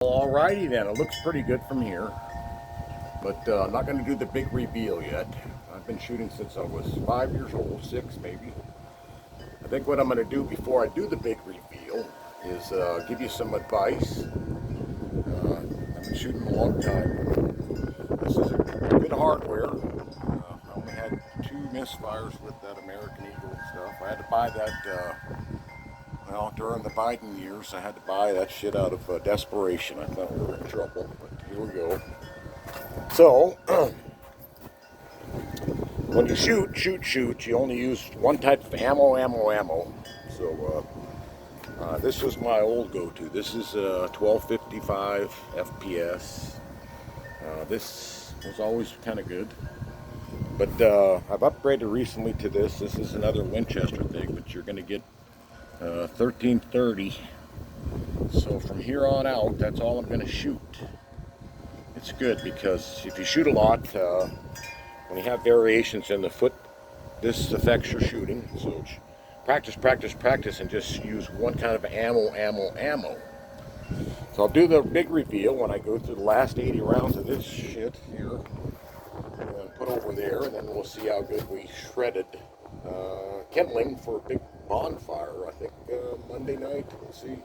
Alrighty then, it looks pretty good from here, but I'm not going to do the big reveal yet. I've been shooting since I was 5 years old, 6 maybe. I think what I'm going to do before I do the big reveal is give you some advice. I've been shooting a long time. This is good hardware. I only had 2 misfires with that American Eagle and stuff. I had to buy that, well, during the Biden years, I had to buy that shit out of desperation. I thought we were in trouble, but here we go. So, when you shoot, you only use one type of ammo. So, this was my old go-to. This is 1255 FPS. This was always kind of good. But I've upgraded recently to this. This is another Winchester thing, but you're going to get 1330. So from here on out, that's all I'm going to shoot. It's good because if you shoot a lot, when you have variations in the foot, this affects your shooting. So practice, and just use one kind of ammo. So I'll do the big reveal when I go through the last 80 rounds of this shit here. And put over there, and then we'll see how good we shredded kindling for a big bonfire, I think Monday night. We'll see.